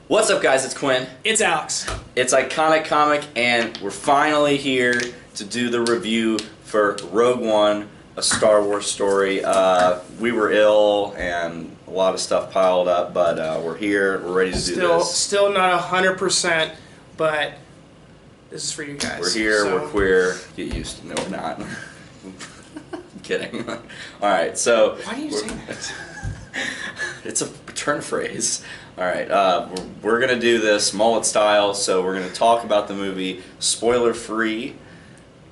What's up, guys? It's Quinn. It's Alex. It's Iconiccomic, and we're finally here to do the review for Rogue One, a Star Wars story. We were ill, and a lot of stuff piled up, but we're here. We're ready to do this. Still not 100%, but this is for you guys. We're here. So. We're queer. Get used to. No, we're not. I'm kidding. All right. So. Why do you say that? It's a turn phrase. Alright, we're going to do this mullet style, so we're going to talk about the movie spoiler free,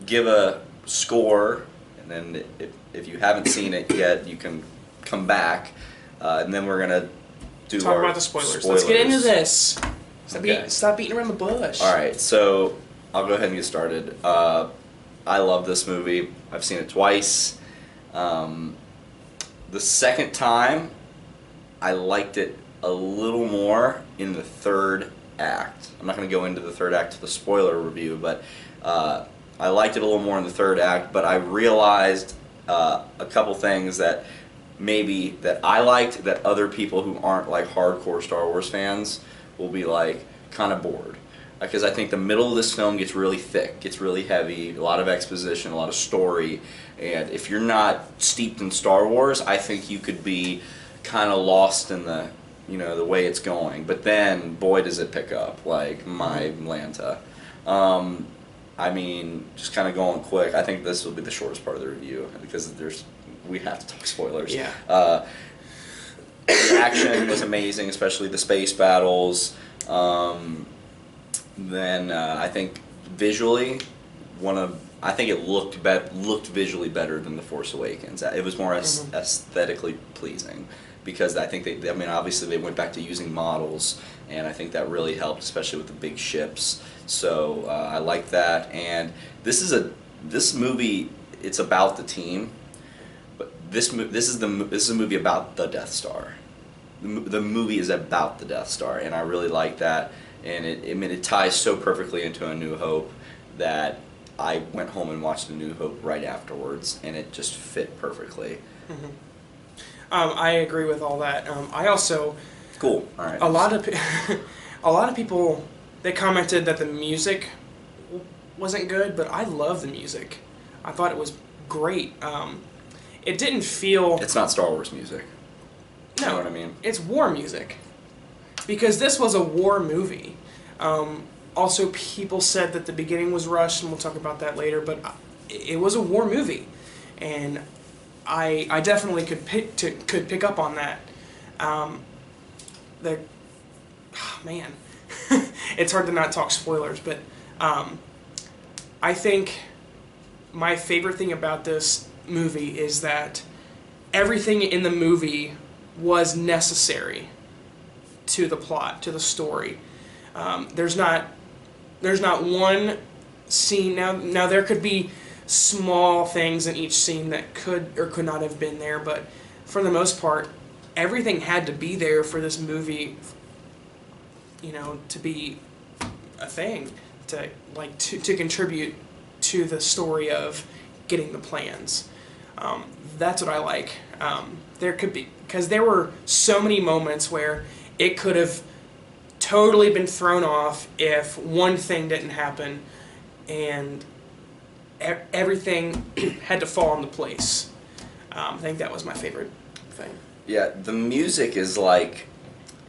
give a score, and then if you haven't seen it yet, you can come back, and then we're going to do talk about the spoilers. Let's get into this. Stop beating around the bush. Alright, so I'll go ahead and get started. I love this movie. I've seen it twice. The second time, I liked it a little more in the third act. I'm not going to go into the third act to the spoiler review, but I liked it a little more in the third act, but I realized a couple things that maybe that I liked that other people who aren't like hardcore Star Wars fans will be like kind of bored. Because I think the middle of this film gets really thick, gets really heavy, a lot of exposition, a lot of story, and if you're not steeped in Star Wars, I think you could be kind of lost in the the way it's going, but then boy does it pick up, like my Lanta. I mean, just kind of going quick, I think this will be the shortest part of the review because we have to talk spoilers. Yeah. The action was amazing, especially the space battles. Then I think visually, I think it looked visually better than The Force Awakens. It was more aesthetically pleasing. Because I think I mean, obviously they went back to using models, and I think that really helped, especially with the big ships. So I like that. And this movie, it's about the team, but this is a movie about the Death Star. The movie is about the Death Star, and I really like that. And it ties so perfectly into A New Hope that I went home and watched A New Hope right afterwards, and it just fit perfectly. Mm-hmm. I agree with all that. I also cool. All right. A lot of people, they commented that the music wasn't good, but I love the music. I thought it was great. It didn't feel. It's not Star Wars music. No, you know what I mean? It's war music, because this was a war movie. Also, people said that the beginning was rushed, and we'll talk about that later. But it was a war movie, and I definitely could pick up on that. Man, it's hard to not talk spoilers, but I think my favorite thing about this movie is that everything in the movie was necessary to the plot, to the story. There's not one scene now. There could be small things in each scene that could or could not have been there, but for the most part, everything had to be there for this movie, to be a thing, to contribute to the story of getting the plans. That's what I like. There could be, because there were so many moments where it could have totally been thrown off if one thing didn't happen, and everything had to fall into place. I think that was my favorite thing. Yeah, the music is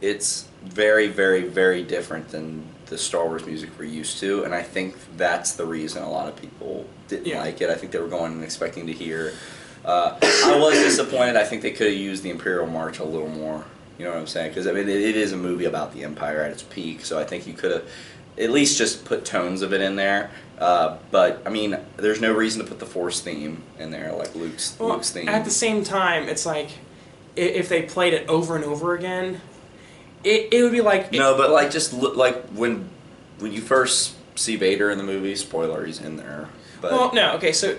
it's very, very, very different than the Star Wars music we're used to, and I think that's the reason a lot of people didn't like it. I think they were going and expecting to hear. I was disappointed. I think they could have used the Imperial March a little more. You know what I'm saying? Because I mean, it is a movie about the Empire at its peak, so I think you could have at least just put tones of it in there. But I mean, there's no reason to put the Force theme in there, like Luke's theme. At the same time, it's like if they played it over and over again, it would be like no, but like just like when you first see Vader in the movie, spoiler, he's in there. But well, no, okay, so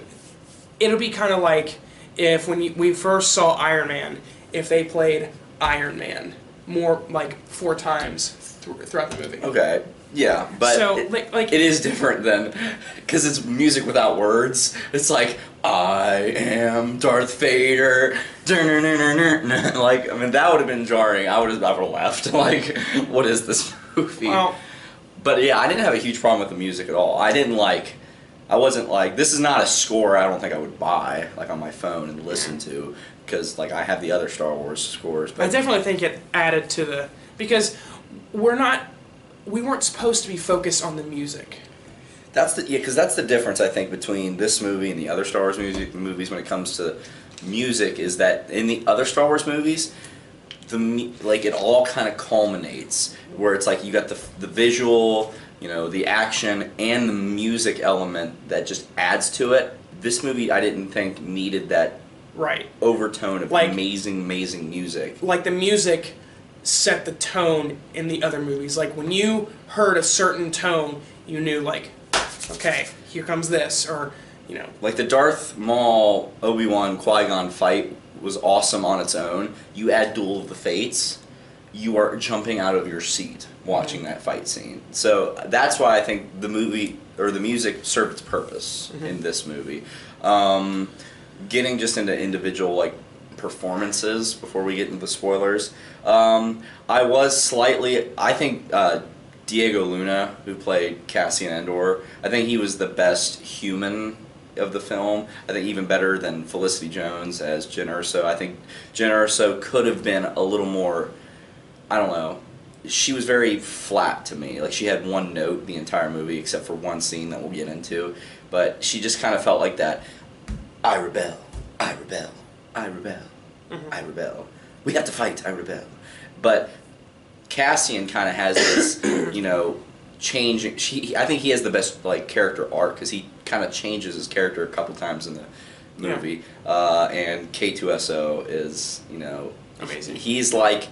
it'll be kind of like if we first saw Iron Man, if they played Iron Man more like 4 times throughout the movie. Okay. Yeah, but so, it is different than, because it's music without words. It's like, I am Darth Vader. Like, I mean, that would have been jarring. I would have left. Like, what is this movie? Well, but yeah, I didn't have a huge problem with the music at all. I wasn't like, this is not a score I don't think I would buy, like, on my phone and listen to, because, like, I have the other Star Wars scores. But I definitely think it added to the, because we weren't supposed to be focused on the music. Because that's the difference, I think, between this movie and the other Star Wars movies when it comes to music, is that in the other Star Wars movies, it all kind of culminates, where it's like you got the visual, the action, and the music element that just adds to it. This movie, I didn't think needed that overtone of amazing music. Like, the music set the tone in the other movies. Like, when you heard a certain tone, you knew, like, okay, here comes this, or, Like the Darth Maul, Obi-Wan, Qui-Gon fight was awesome on its own. You add Duel of the Fates, you are jumping out of your seat watching that fight scene. So that's why I think the movie, or the music, served its purpose in this movie. Getting just into individual, like, performances before we get into the spoilers. I think Diego Luna, who played Cassian Andor, I think he was the best human of the film. I think even better than Felicity Jones as Jyn Erso. I think Jyn Erso could have been a little more, I don't know, she was very flat to me. Like, she had one note the entire movie except for one scene that we'll get into, but she just kind of felt like that, I rebel, I rebel, I rebel, I rebel. We have to fight, I rebel. But Cassian kind of has this, changing. I think he has the best, like, character arc, because he kind of changes his character a couple times in the movie. And K2SO is, amazing. He's like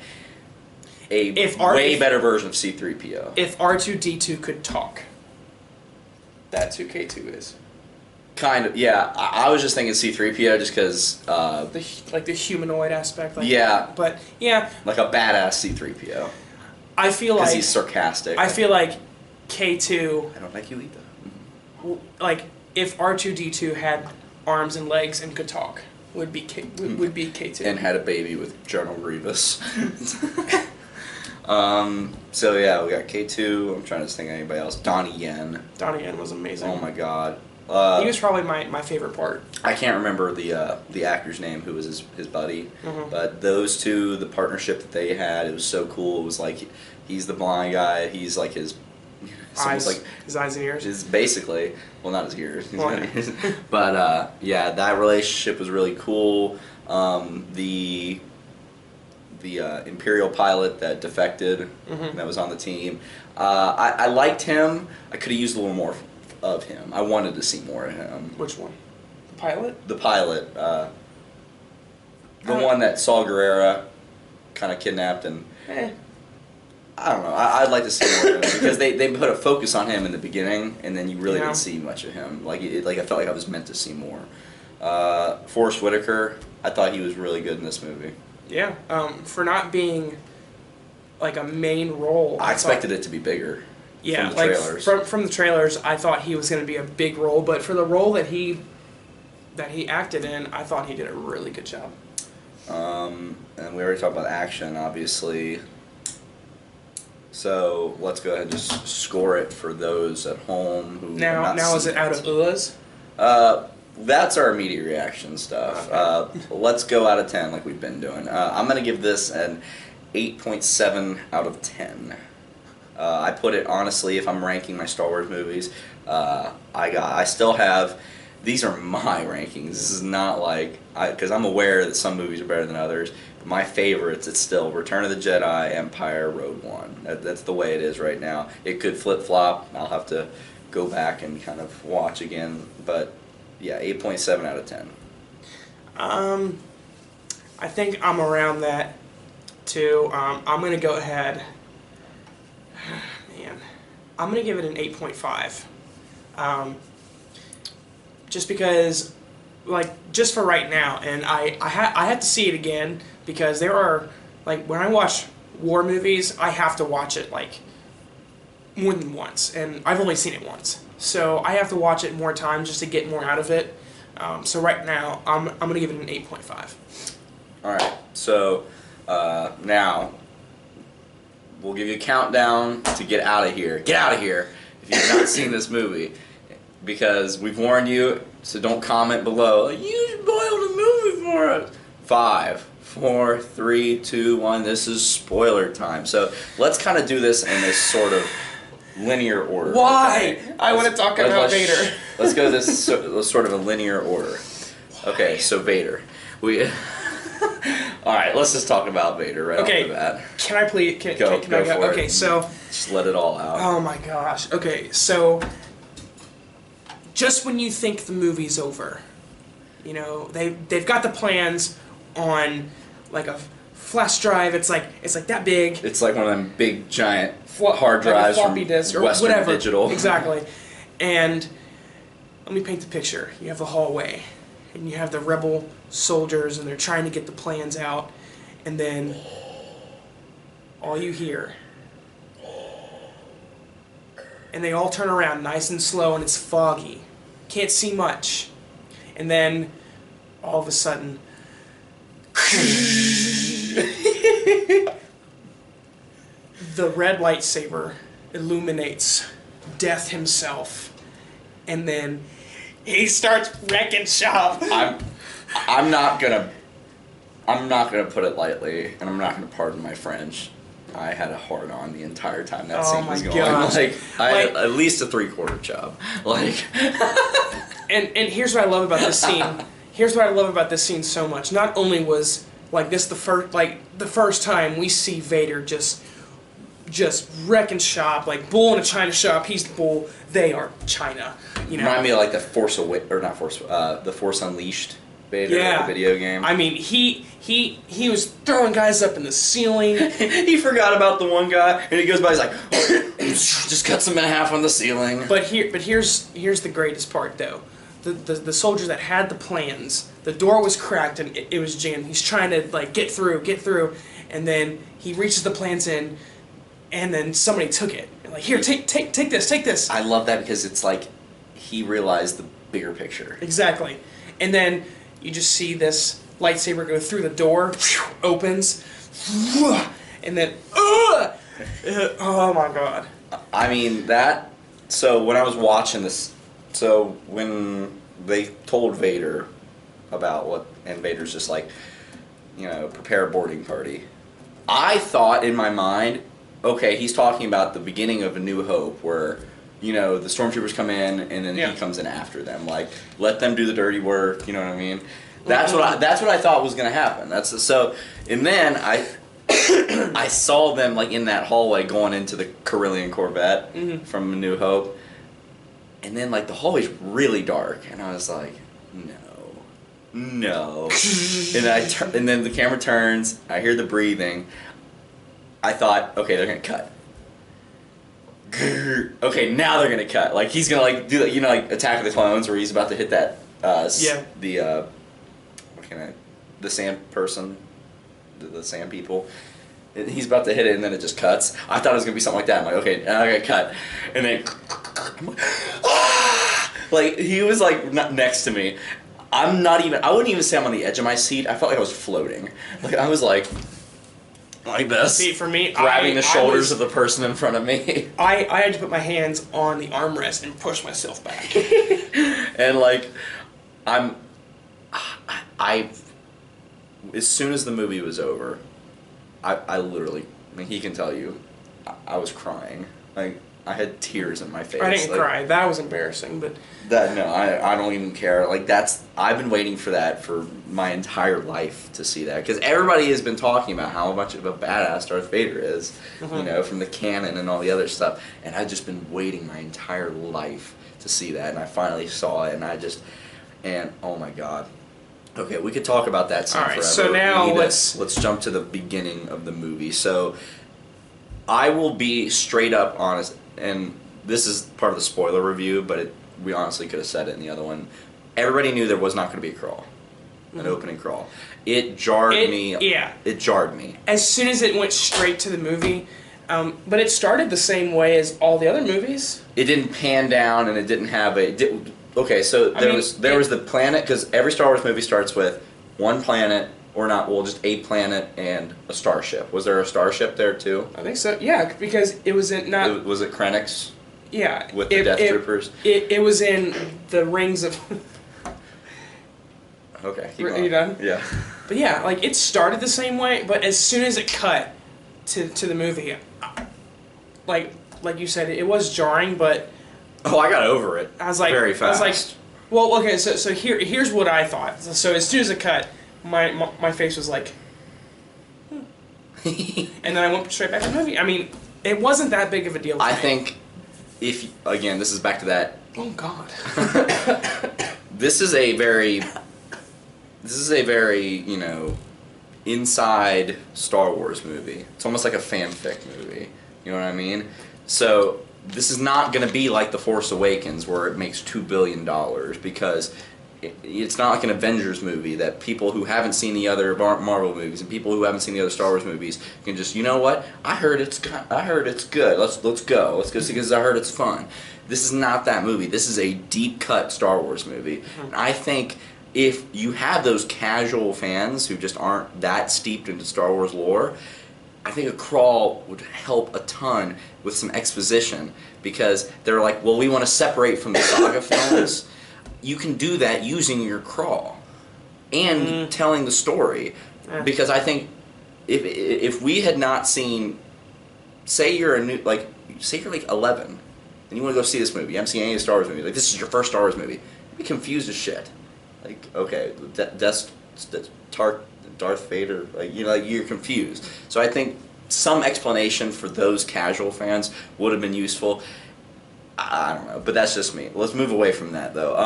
a way better version of C-3PO. If R2-D2 could talk, that's who K2 is. Kind of, yeah. I was just thinking C-3PO just because... the humanoid aspect. Like, yeah. But, yeah. Like a badass C-3PO. I feel like... Because he's sarcastic. I feel like K2... I don't like you either. Like, if R2-D2 had arms and legs and could talk, would be K2. And had a baby with General Grievous. So yeah, we got K2. I'm trying to think of anybody else. Donnie Yen. Donnie Yen was amazing. Oh my god. He was probably my favorite part. I can't remember the actor's name who was his buddy, but those two, the partnership that they had, it was so cool. It was like he's the blind guy, he's like his eyes, like his eyes and ears. Is basically, well, not his ears, but yeah, that relationship was really cool. The Imperial pilot that defected, that was on the team, I liked him. I could have used a little more of him. I wanted to see more of him. Which one? The pilot? The pilot. The one that Saw Gerrera kind of kidnapped and... I don't know. I'd like to see more of him because they put a focus on him in the beginning and then you really didn't see much of him. Like, I felt like I was meant to see more. Forrest Whitaker, I thought he was really good in this movie. Yeah. For not being like a main role. I expected it to be bigger. Yeah, from the trailers. From the trailers, I thought he was going to be a big role, but for the role that he acted in, I thought he did a really good job. And we already talked about action, obviously. So let's go ahead and just score it for those at home who now is it out of UAs? That's our immediate reaction stuff. Okay. Let's go out of 10 like we've been doing. I'm going to give this an 8.7 out of 10. I put it, honestly, if I'm ranking my Star Wars movies, I still have, these are my rankings. This is not like, because I'm aware that some movies are better than others, but my favorites, it's still Return of the Jedi, Empire, Rogue One. That's the way it is right now. It could flip-flop. I'll have to go back and kind of watch again, but yeah, 8.7 out of 10. I think I'm around that too. I'm going to go ahead. Man, I'm going to give it an 8.5. Just because, like, just for right now, and I have to see it again because there are, like, when I watch war movies, I have to watch it like more than once, and I've only seen it once, so I have to watch it more times just to get more out of it. So right now, I'm gonna give it an 8.5. All right, so now we'll give you a countdown to get out of here. Get out of here if you've not seen this movie, because we've warned you. So don't comment below. Like, you spoiled the movie for us. 5, 4, 3, 2, 1. This is spoiler time. So let's kind of do this in this sort of linear order. Why? Okay? I want to talk about Vader. Let's go this sort of a linear order. Okay, so Vader. All right, let's just talk about Vader right off the bat. Can I please? Can go I go? for Okay, it. so. Just let it all out. Oh my gosh. Okay, so. Just when you think the movie's over, you know, they've got the plans on like a flash drive. It's like that big. It's like one of them big giant hard drives like a floppy from disk or Western whatever. Digital. Exactly. And let me paint the picture. You have the hallway, and you have the rebel soldiers, and they're trying to get the plans out, and then all you hear, and they all turn around nice and slow, and it's foggy. Can't see much. And then all of a sudden the red lightsaber illuminates Death himself, and then he starts wrecking shop. I'm not gonna put it lightly, and I'm not gonna pardon my French. I had a hard on the entire time that scene was going. Gosh. I had at least a 3/4 chub. Like, and here's what I love about this scene. Here's what I love about this scene so much. Not only was like this the first time we see Vader just wrecking shop, like Bull in a China shop. He's the Bull. They are China. You know. Remind me of like the the Force Unleashed Vader, yeah. the video game. I mean, he was throwing guys up in the ceiling. He forgot about the one guy, and he goes by. He's like, just cuts him in half on the ceiling. But here's the greatest part though. The soldiers that had the plans, the door was cracked and it was jammed. He's trying to like get through, and then he reaches the plans in, and then somebody took it. Like, here, take this. I love that because it's like he realized the bigger picture. Exactly, and then you just see this lightsaber go through the door, opens, and then oh my god. I mean that. So when I was watching this. So when they told Vader about what, and Vader's just like, you know, prepare a boarding party, I thought in my mind, okay, he's talking about the beginning of A New Hope where, you know, the stormtroopers come in and then he comes in after them, like let them do the dirty work, you know what I mean? That's what I thought was gonna happen. And then I saw them like in that hallway going into the Carillion Corvette from A New Hope. And then, like, the hallway's really dark, and I was like, no. And then the camera turns, I hear the breathing. I thought, okay, they're gonna cut. Okay, now they're gonna cut. Like, he's gonna, like, do that, you know, like, Attack of the Clones, where he's about to hit that, the sand person, the sand people. He's about to hit it, and then it just cuts. I thought it was gonna be something like that. I'm like, okay, now I gotta cut, and then, like he was like next to me. I wouldn't even say I'm on the edge of my seat. I felt like I was floating. Like I was like this. See, for me, grabbing the shoulders of the person in front of me. I had to put my hands on the armrest and push myself back. And like, as soon as the movie was over, I literally, I mean, he can tell you, I was crying. Like, I had tears in my face. I didn't cry. That was embarrassing, but... I don't even care. Like, I've been waiting for that for my entire life to see that. Because everybody has been talking about how much of a badass Darth Vader is, you know, from the canon and all the other stuff. And I've just been waiting my entire life to see that. And I finally saw it, and oh my god. Okay, we could talk about that scene forever. So now let's jump to the beginning of the movie. So I will be straight up honest, and this is part of the spoiler review, but we honestly could have said it in the other one. Everybody knew there was not going to be a crawl. an opening crawl. It jarred me. Yeah. It jarred me. As soon as it went straight to the movie, but it started the same way as all the other movies. It didn't pan down, and it didn't have a. Okay, so there was the planet, because every Star Wars movie starts with one planet, or not, well, just a planet and a starship. Was there a starship there too? I think so. Yeah, because it was in not. Was it Cranek's? Yeah. With the Death Troopers. It was in the rings of. Okay. Are you done? Yeah. But yeah, like it started the same way, but as soon as it cut to the movie, like you said, it was jarring, but. Oh, I got over it. I was like, very fast. I was like, well, okay, so here's what I thought. So as soon as it cut, my face was like, and then I went straight back to the movie. I mean, it wasn't that big of a deal. I think again, this is back to that. Oh God. This is a very, inside Star Wars movie. It's almost like a fanfic movie. You know what I mean? So this is not going to be like The Force Awakens, where it makes $2 billion, because it's not like an Avengers movie that people who haven't seen the other Marvel movies and people who haven't seen the other Star Wars movies can just, you know what? I heard it's good. Let's go. Let's go see, because I heard it's fun. This is not that movie. This is a deep cut Star Wars movie. And I think if you have those casual fans who just aren't that steeped into Star Wars lore, I think a crawl would help a ton with some exposition, because they're like, well, we want to separate from the saga films. You can do that using your crawl and telling the story, because I think if we had not seen, say you're like 11 and you want to go see this movie, you haven't seen any Star Wars movie, like this is your first Star Wars movie, you'd be confused as shit. Like, okay, that's Darth Vader, you're confused. So I think some explanation for those casual fans would have been useful. I don't know, but that's just me. Let's move away from that, though.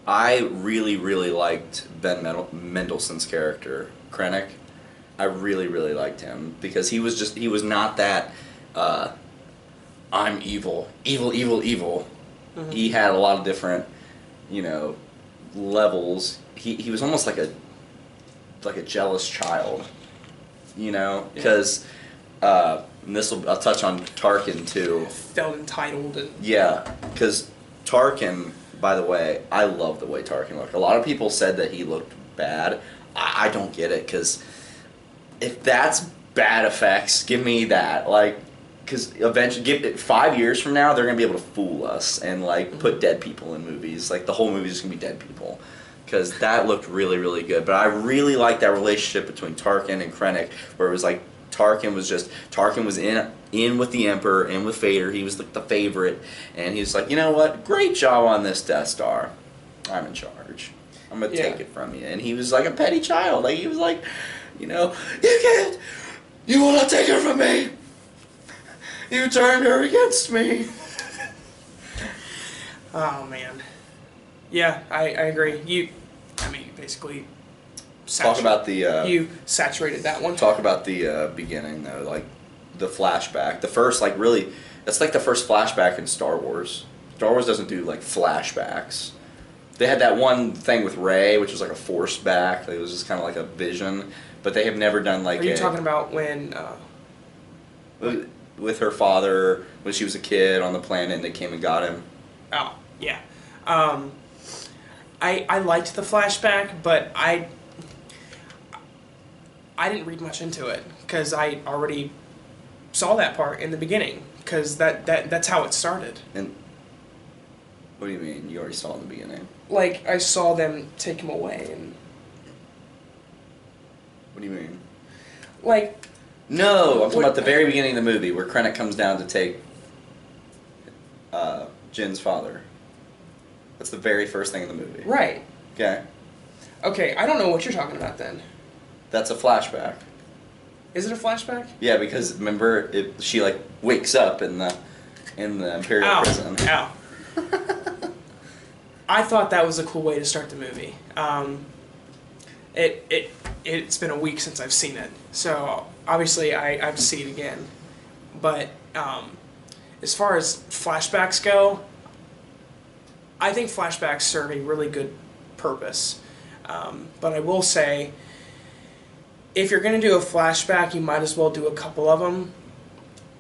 I really, really liked Ben Mendelsohn's character, Cranek. I really, really liked him, because he was not that, I'm evil. Mm-hmm. He had a lot of different, levels. He was almost like a jealous child, because I'll touch on Tarkin too. Felt entitled and yeah, because Tarkin, by the way, I love the way Tarkin looked. A lot of people said that he looked bad. I don't get it, because if that's bad effects, give me that. Because eventually, 5 years from now, they're gonna be able to fool us and put dead people in movies. The whole movie's just gonna be dead people. Because that looked really, really good. But I really liked that relationship between Tarkin and Cranek, where it was like Tarkin was in with the Emperor, in with Vader. He was the favorite, and he was like, you know what? Great job on this Death Star. I'm in charge. I'm gonna take it from you. And he was like a petty child. He was like, you can't. You will not take her from me. You turned her against me. Oh man. Yeah, I agree. Basically talk about the you saturated that one. Talk about the beginning though, the flashback. The first really, that's the first flashback in Star Wars. Star Wars doesn't do flashbacks. They had that one thing with Rey, which was a force back. It was just kind of like a vision, but they have never done Are you talking about when with her father when she was a kid on the planet and they came and got him? Oh yeah. I liked the flashback, but I didn't read much into it, because I already saw that part in the beginning, because that's how it started. And what do you mean? You already saw it in the beginning? I saw them take him away, and what do you mean? No, I'm talking about the very beginning of the movie, where Cranek comes down to take Jin's father. That's the very first thing in the movie. Right. Okay. Okay, I don't know what you're talking about then. That's a flashback. Is it a flashback? Yeah, because remember, she wakes up in the Imperial prison. Ow. I thought that was a cool way to start the movie. It's been a week since I've seen it, so obviously I have to see it again. But as far as flashbacks go, I think flashbacks serve a really good purpose. But I will say, if you're going to do a flashback, you might as well do a couple of them.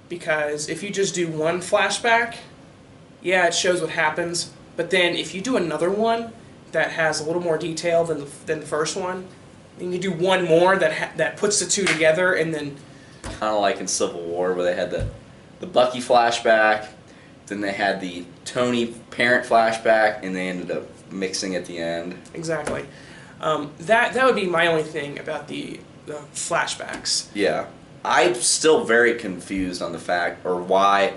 Because if you just do one flashback, yeah, it shows what happens. But then if you do another one that has a little more detail than the first one, then you do one more that puts the two together, and then... Kind of like in Civil War, where they had the Bucky flashback, then they had the Tony parent flashback, and they ended up mixing at the end. Exactly. That would be my only thing about the flashbacks. Yeah. I'm still very confused on the fact, or why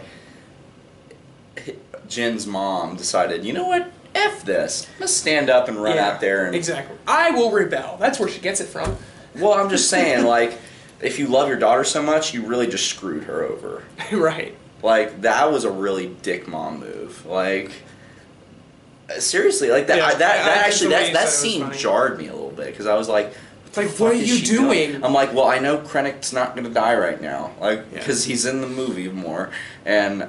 Jin's mom decided, you know what, F this. I'm going to stand up and run out there. And exactly. I will rebel. That's where she gets it from. Well, I'm just saying, like, if you love your daughter so much, you really just screwed her over. Right. Like, that was a really dick mom move. Like, seriously, like, that scene jarred me a little bit, because I was like, what are you doing? I'm like, well, I know Cranek's not going to die right now, like, because he's in the movie more, and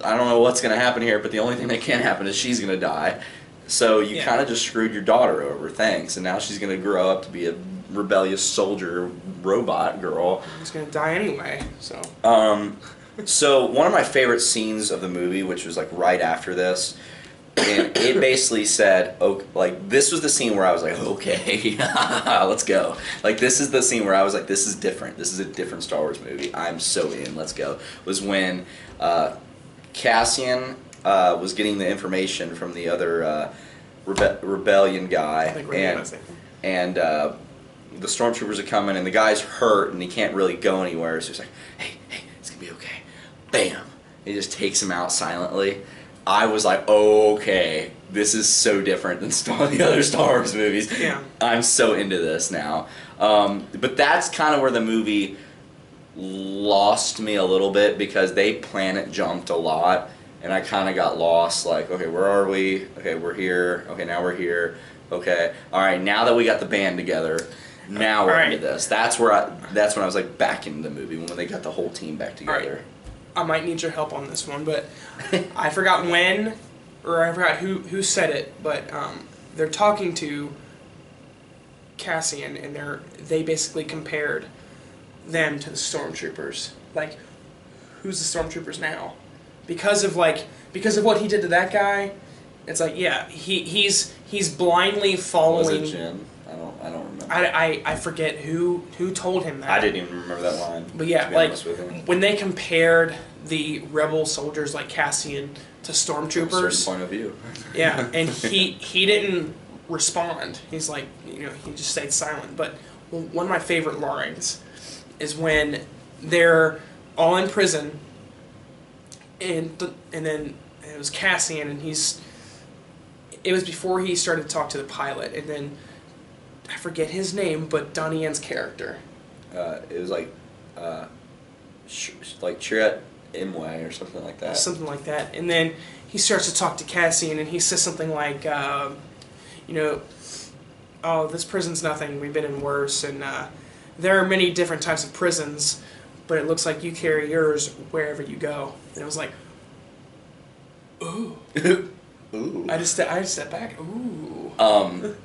I don't know what's going to happen here, but the only thing that can happen is she's going to die. So you kind of just screwed your daughter over, thanks, and now she's going to grow up to be a rebellious soldier robot girl. She's going to die anyway, so. So one of my favorite scenes of the movie, which was like right after this, and it basically said, okay, like, this was the scene where I was like, okay, let's go. Like, this is the scene where I was like, this is different. This is a different Star Wars movie. I'm so in. Let's go. Was when Cassian was getting the information from the other rebellion guy, and the stormtroopers are coming, and the guy's hurt, and he can't really go anywhere. So he's like, hey, it's gonna be okay. Bam! He just takes him out silently. I was like, okay, this is so different than the other Star Wars movies. Yeah. I'm so into this now. But that's kind of where the movie lost me a little bit, because they planet jumped a lot, and I kind of got lost. Like, okay, where are we? Okay, we're here. Okay, now we're here. Okay, all right, now that we got the band together, now we're into this. That's when I was like back in the movie, when they got the whole team back together. I might need your help on this one, but I forgot when, or I forgot who said it, but they're talking to Cassian, and they basically compared them to the stormtroopers. Like, who's the stormtroopers now? Because of what he did to that guy, it's like, yeah, he's blindly following. Was it Jin? I don't remember. I forget who told him that. I didn't even remember that line. But yeah, like, when they compared the rebel soldiers like Cassian to stormtroopers. From a certain point of view. Yeah, and he didn't respond. He's like, he just stayed silent. But one of my favorite lines is when they're all in prison, and then it was Cassian, and it was before he started to talk to the pilot, and then I forget his name, but Donnie Yen's character. It was like Chirrut Imwe or something like that. Something like that. And then he starts to talk to Cassian, and he says something like, oh, this prison's nothing. We've been in worse, and there are many different types of prisons, but it looks like you carry yours wherever you go. And it was like, ooh. Ooh. I just stepped back. Ooh.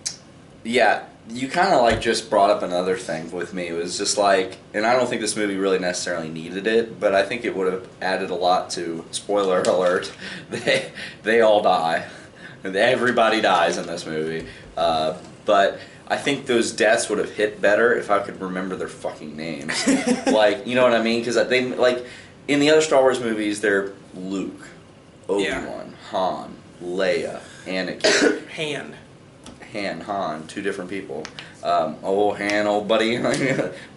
Yeah, you kind of like just brought up another thing with me. It was just like, and I don't think this movie really necessarily needed it, but I think it would have added a lot to, spoiler alert, they all die. Everybody dies in this movie. But I think those deaths would have hit better if I could remember their fucking names. Like, you know what I mean? Because they, like, in the other Star Wars movies, they're Luke, Obi-Wan, Han, Leia, Anakin. Han, two different people. Han, old buddy.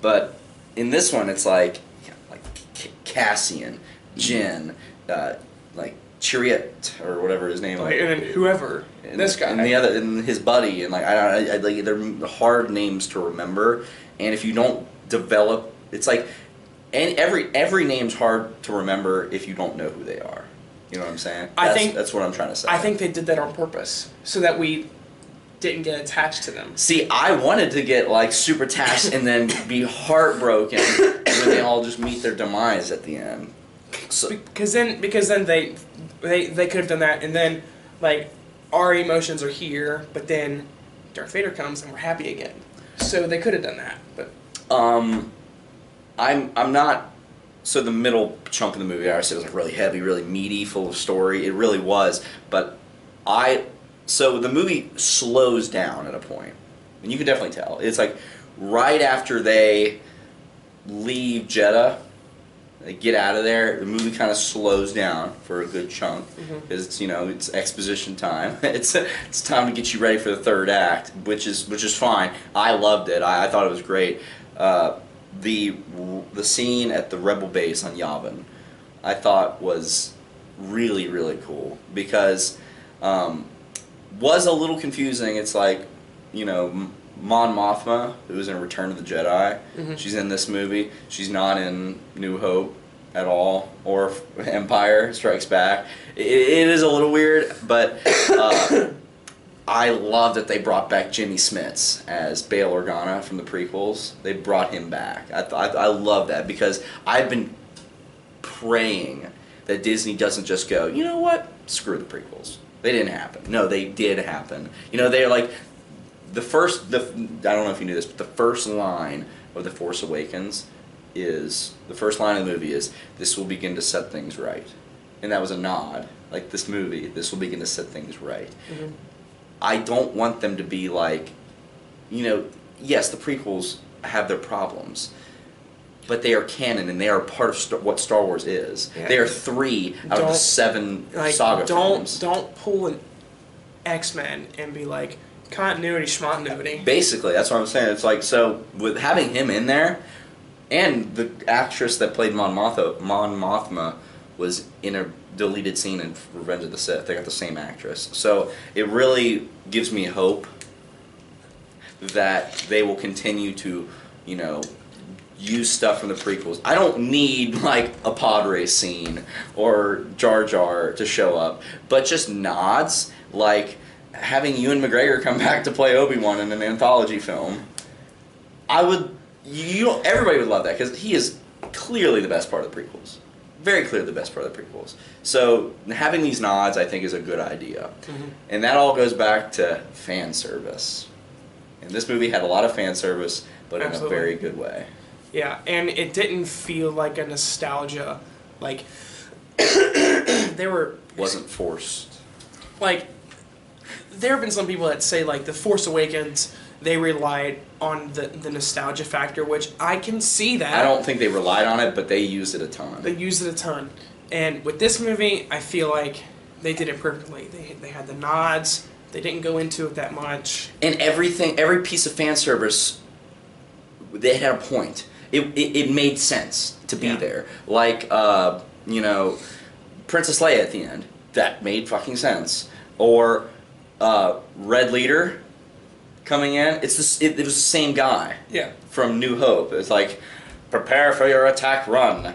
But in this one, it's like Cassian, Jin, like Chirrut or whatever his name. And then whoever, this guy, and his buddy, and I like they're hard names to remember. And if you don't develop, it's like, and every name's hard to remember if you don't know who they are. You know what I'm saying? That's what I'm trying to say. I think they did that on purpose, so that we didn't get attached to them. See, I wanted to get like super attached and then be heartbroken when they all just meet their demise at the end. So, because then they could have done that, and then like our emotions are here, but then Darth Vader comes and we're happy again. So they could have done that, but I'm not. So the middle chunk of the movie, I said, was like really heavy, really meaty, full of story. It really was, but so the movie slows down at a point, and you can definitely tell. It's like right after they leave Jeddah, they get out of there. The movie kind of slows down for a good chunk because it's exposition time. It's time to get you ready for the third act, which is fine. I loved it. I thought it was great. The scene at the Rebel base on Yavin, I thought was really, really cool because was a little confusing. It's like, Mon Mothma, who's in Return of the Jedi, she's in this movie. She's not in New Hope at all, or Empire Strikes Back. It is a little weird, but I love that they brought back Jimmy Smits as Bail Organa from the prequels. They brought him back. I love that because I've been praying that Disney doesn't just go, you know what, screw the prequels. They didn't happen. No, they did happen. They're like, I don't know if you knew this, but the first line of The Force Awakens the first line of the movie is, "This will begin to set things right." And that was a nod. Like, this movie, this will begin to set things right. I don't want them to be like, yes, the prequels have their problems, but they are canon and they are part of what Star Wars is. Yeah. They are 3 out of the 7 saga films. Don't pull an X-Men and be like, continuity, schmontinuity. Basically, that's what I'm saying. It's like, so with having him in there, and the actress that played Mon Mothma was in a deleted scene in Revenge of the Sith. They got the same actress. So it really gives me hope that they will continue to, use stuff from the prequels. I don't need, like, a pod race scene or Jar Jar to show up, but just nods, like having Ewan McGregor come back to play Obi-Wan in an anthology film. Everybody would love that because he is clearly the best part of the prequels. Very clearly the best part of the prequels. So having these nods, I think, is a good idea. And that all goes back to fan service. And this movie had a lot of fan service, but Absolutely. In a very good way. Yeah, and it didn't feel like a nostalgia. Like, wasn't forced. Like, there have been some people that say, like, The Force Awakens, they relied on the nostalgia factor, which I can see that. I don't think they relied on it, but they used it a ton. They used it a ton. And with this movie, I feel like they did it perfectly. They had the nods. They didn't go into it that much. And every piece of fan service, they had a point. It made sense to be there. Like, Princess Leia at the end. That made fucking sense. Or Red Leader coming in. It was the same guy. Yeah. From New Hope. It's like, prepare for your attack run.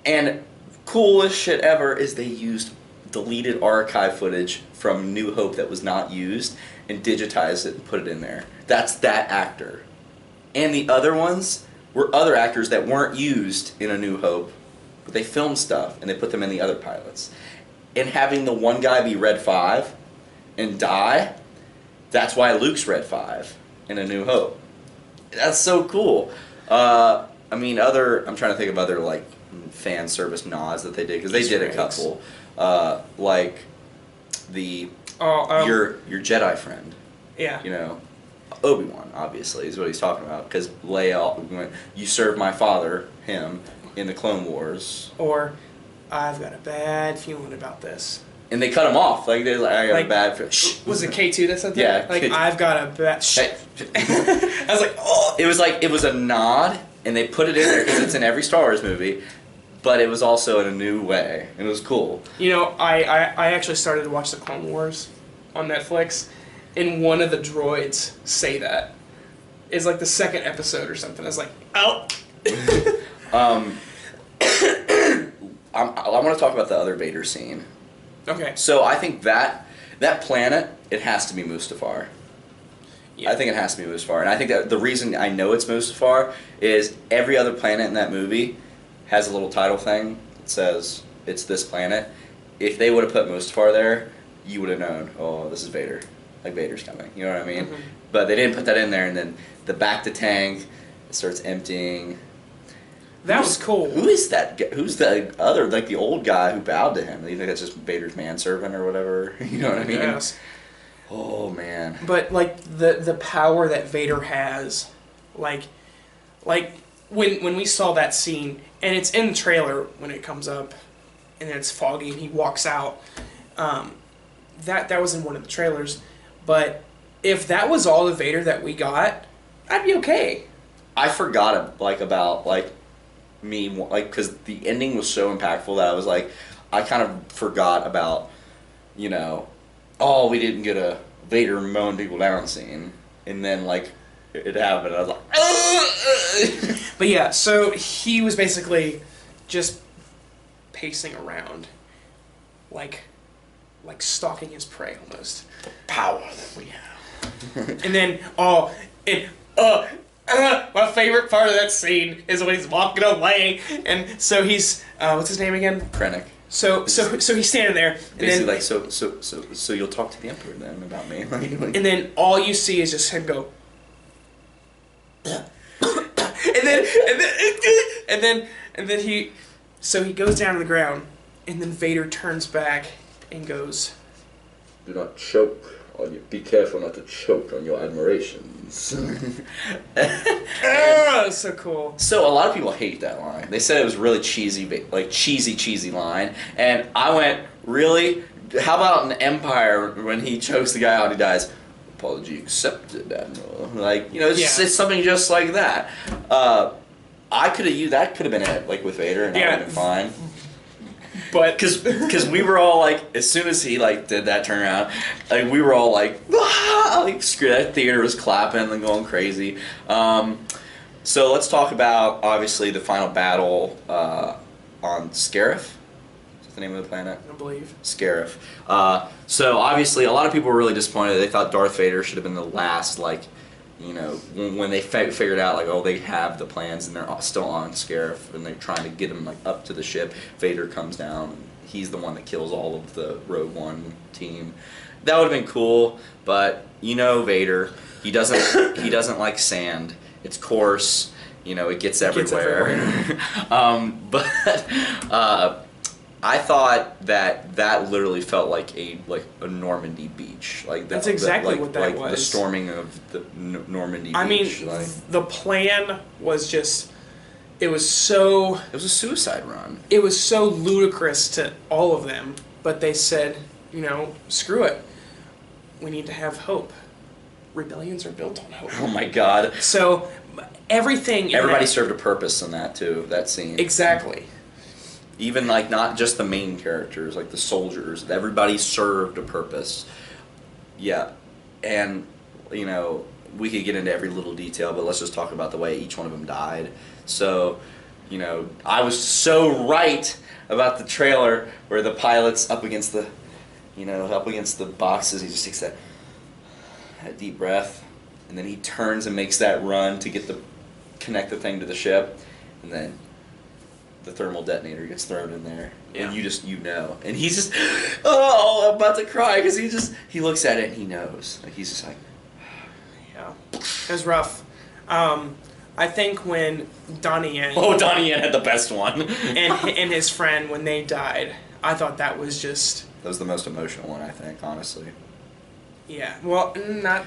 And coolest shit ever is they used deleted archive footage from New Hope that was not used and digitized it and put it in there. That's that actor. And the other ones were other actors that weren't used in A New Hope, but they filmed stuff and they put them in the other pilots. And having the one guy be Red 5 and die, that's why Luke's Red 5 in A New Hope. That's so cool. I'm trying to think of other, like, fan service nods that they did, because they did a couple. Like the your Jedi friend. Yeah. Obi-Wan, obviously, is what he's talking about, because Leia went, "You served my father," him, in the Clone Wars. Or, "I've got a bad feeling about this." And they cut him off. Like, they're like, "I got a bad feeling." Was it K2 that said that? Yeah. Like, "I've got a bad..." I was like, oh! It was a nod, and they put it in there because it's in every Star Wars movie, but it was also in a new way, and it was cool. I actually started to watch the Clone Wars on Netflix, and one of the droids say that. It's like the second episode or something. I was like, oh! I want to talk about the other Vader scene. Okay. So I think that planet, it has to be Mustafar. Yeah. I think it has to be Mustafar. And I think that the reason I know it's Mustafar is every other planet in that movie has a little title thing that says it's this planet. If they would have put Mustafar there, you would have known, oh, this is Vader. Like, Vader's coming. You know what I mean? But they didn't put that in there, and then the bacta tank starts emptying. That was cool. Who is that? Who's the other, like the old guy who bowed to him? Do you think that's just Vader's manservant or whatever? You know what I mean? Yes. Oh man. But like the power that Vader has, like when we saw that scene, and it's in the trailer when it comes up, and it's foggy and he walks out. That was in one of the trailers, but if that was all the Vader that we got, I'd be okay. I forgot about me, like, because the ending was so impactful that I was like, I kind of forgot about, you know, oh, we didn't get a Vader mowing people down scene, and then like it happened. I was like, But yeah, so he was basically just pacing around, like stalking his prey almost. the power that we have. And then my favorite part of that scene is when he's walking away, and so he's what's his name again? Krennic. So he's standing there, and Basically, then, like, so you'll talk to the Emperor then about me. and then all you see is just him go, and then he goes down to the ground, and then Vader turns back and goes, Do not choke on you. Be careful not to choke on your admirations. oh, so cool. So a lot of people hate that line. They said it was really cheesy, like cheesy line. And I went, really? How about in Empire when he chokes the guy out and he dies? Apology accepted, Admiral. Like, you know, it's something just like that. I could have used that. Could have been it, like with Vader, and that would have been fine. But because we were all like, as soon as he like did that turnaround, like we were all like, ah! Like screw that theater was clapping and going crazy. So let's talk about obviously the final battle on Scarif. Is that the name of the planet? I believe Scarif. So obviously a lot of people were really disappointed. They thought Darth Vader should have been the last, like, you know, when they figured out, like, oh, they have the plans and they're still on Scarif and they're trying to get him, like, up to the ship. Vader comes down and he's the one that kills all of the Rogue One team. That would have been cool, but you know Vader, he doesn't like sand. It's coarse, you know, it gets everywhere. But I thought that literally felt like a Normandy beach. Like that's exactly what that was. The storming of the Normandy beach. I mean, the plan was just, it was a suicide run. It was so ludicrous to all of them, but they said, you know, screw it. We need to have hope. Rebellions are built on hope. Oh my God. So everybody served a purpose in that too, that scene. Exactly. Even like not just the main characters, like the soldiers, everybody served a purpose. Yeah. And you know, we could get into every little detail, but let's just talk about the way each one of them died. So, you know, I was so right about the trailer where the pilot's up against the boxes. He just takes that deep breath, and then he turns and makes that run to connect the thing to the ship, and then the thermal detonator gets thrown in there, and you know, and he's just, oh, I'm about to cry because he looks at it and he knows, like he's just like, yeah, it was rough. I think when Donnie Yen, Donnie Yen had the best one, and his friend, when they died, I thought that was the most emotional one, I think, honestly. Yeah, well, not.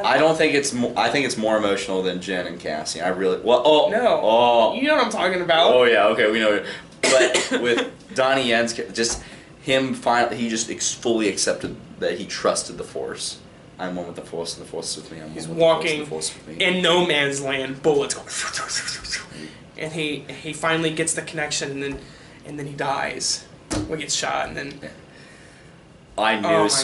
I don't think it's. I think it's more emotional than Jen and Cassie. I really. You know what I'm talking about. Oh yeah, okay, we know it. But with Donnie Yen's, just him finally, he just fully accepted that he trusted the Force. I'm one with the Force, and the Force is with me. He's walking in no man's land, bullets going, and he finally gets the connection, and then he dies. When he gets shot, and then. Yeah. I knew as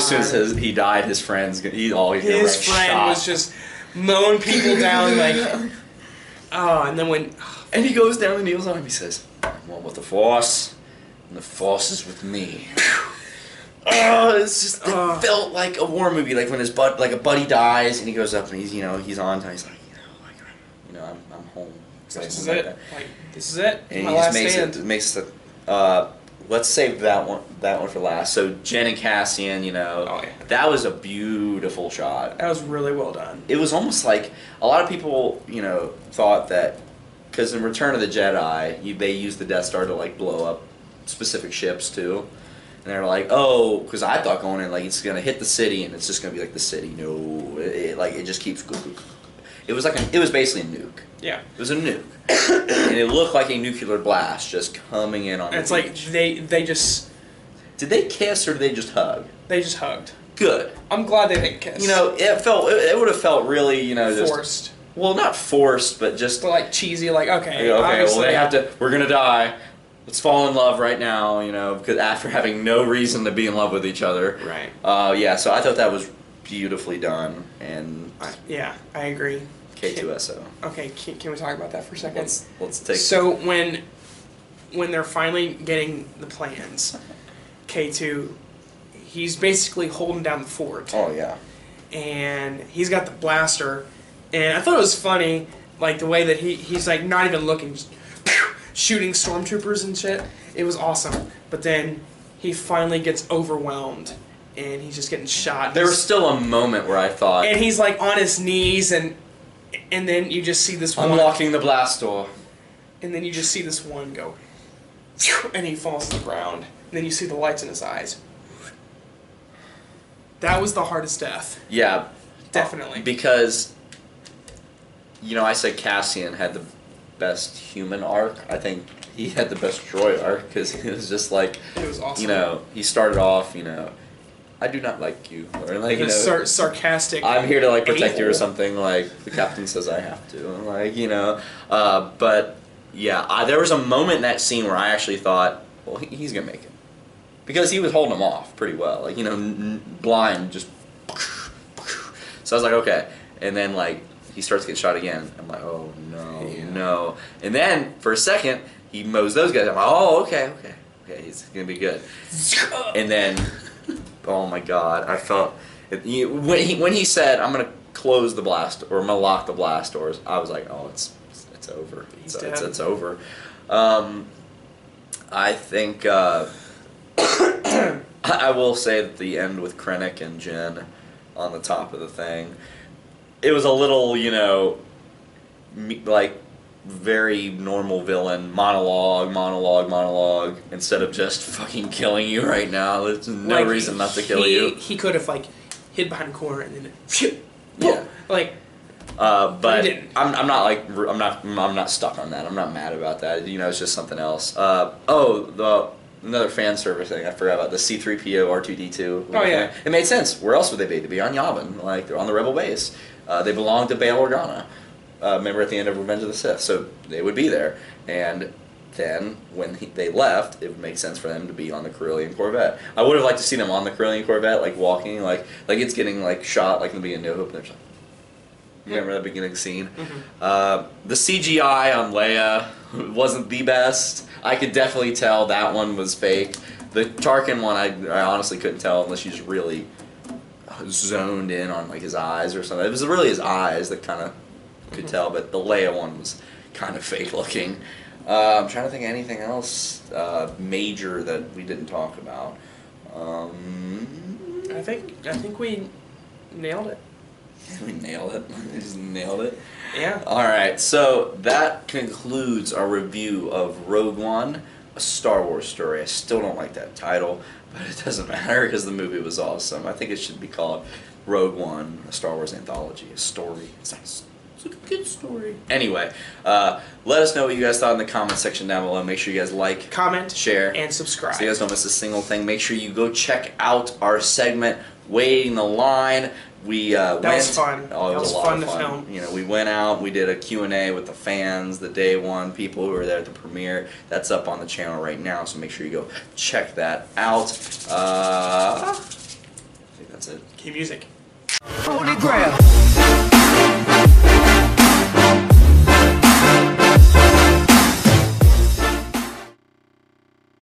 soon as he died, his friends his friend was just mowing people down like, and then and he goes down and kneels on him. He says, "I'm one with the Force, and the Force is with me." It's just it felt like a war movie, like when a buddy dies and he goes up and he's on time. He's like, I'm home. This is it. Like, this is it. And my he last just stand. makes let's save that one for last. So Jen and Cassian, you know, Oh, yeah. that was a beautiful shot. That was really well done. It was almost like a lot of people, you know, thought that because in Return of the Jedi, they used the Death Star to like blow up specific ships too, and they're like, oh, because I thought going in like it's gonna hit the city and it's just gonna be like the city. No, it just keeps. It was it was basically a nuke. Yeah. It was a nuke, and it looked like a nuclear blast just coming in on. And it's beach. like they just. Did they kiss or did they just hug? They just hugged. Good. I'm glad they didn't kiss. You know, it would have felt really, you know, forced. Well, not forced, but just like cheesy. Like okay. Okay. Well, they have to. We're gonna die. Let's fall in love right now. You know, because after having no reason to be in love with each other. Right. Yeah. So I thought that was beautifully done, and yeah, I agree. K2SO. Okay, can we talk about that for a second? Let's take. So when they're finally getting the plans, K2, he's basically holding down the fort. Oh yeah. And he's got the blaster, and I thought it was funny, like the way that he's like not even looking, just shooting stormtroopers and shit. It was awesome. But then he finally gets overwhelmed, and he's just getting shot. There was still a moment where I thought. And he's like on his knees, and then you just see this one. Unlocking the blast door. And then you just see this one go, and he falls to the ground. And then you see the lights in his eyes. That was the hardest death. Yeah. Definitely. Because, you know, I said Cassian had the best human arc. I think he had the best droid arc because he was just like, it was awesome. You know, he started off, you know, I do not like you, or like, you know, sarcastic. I'm here to like protect you or a-hole. something. Like the captain says I have to, like, you know. But yeah, there was a moment in that scene where I actually thought, well, he's gonna make it because he was holding him off pretty well, like, you know, blind just. So I was like, okay, and then like he starts to get shot again. I'm like, oh no, no, and then for a second he mows those guys. I'm like, oh okay, he's gonna be good, and then. Oh my God! I felt when he said, "I'm gonna close the blast or I'm gonna lock the blast doors." I was like, "Oh, it's over. It's over." I think I will say that the end with Krennic and Jen on the top of the thing, it was a little, you know, like very normal villain monologue instead of just fucking killing you right now. There's no like, reason not to kill you. He could have like hid behind a corner and then yeah, like. But I'm not stuck on that. I'm not mad about that. You know, it's just something else. Another fan service thing I forgot about, the C-3PO R2-D2. Oh yeah, it made sense. Where else would they be? To be on Yavin, like they're on the Rebel base. They belong to Bail Organa. Remember at the end of Revenge of the Sith, so they would be there. And then when they left, it would make sense for them to be on the Corellian Corvette. I would have liked to see them on the Corellian Corvette, like walking, like it's getting like shot, like in the beginning of New Hope. And like, remember that beginning scene? Mm-hmm. The CGI on Leia wasn't the best. I could definitely tell that one was fake. The Tarkin one, I honestly couldn't tell unless you just really zoned in on like his eyes or something. It was really his eyes that kind of could tell, but the Leia one was kind of fake looking. I'm trying to think of anything else major that we didn't talk about. I think we nailed it. We nailed it. We just nailed it. Yeah. All right, so that concludes our review of Rogue One, a Star Wars story. I still don't like that title, but it doesn't matter because the movie was awesome. I think it should be called Rogue One, a Star Wars anthology, a story. It's a good story. Anyway, let us know what you guys thought in the comment section down below. Make sure you guys like, comment, share, and subscribe. So you guys don't miss a single thing. Make sure you go check out our segment, Waiting the Line. That was fun. Oh, it was a lot fun of fun to film. You know, we went out, we did a Q&A with the fans, the day one people who were there at the premiere. That's up on the channel right now, so make sure you go check that out. I think that's it. Key music. Holy Grail.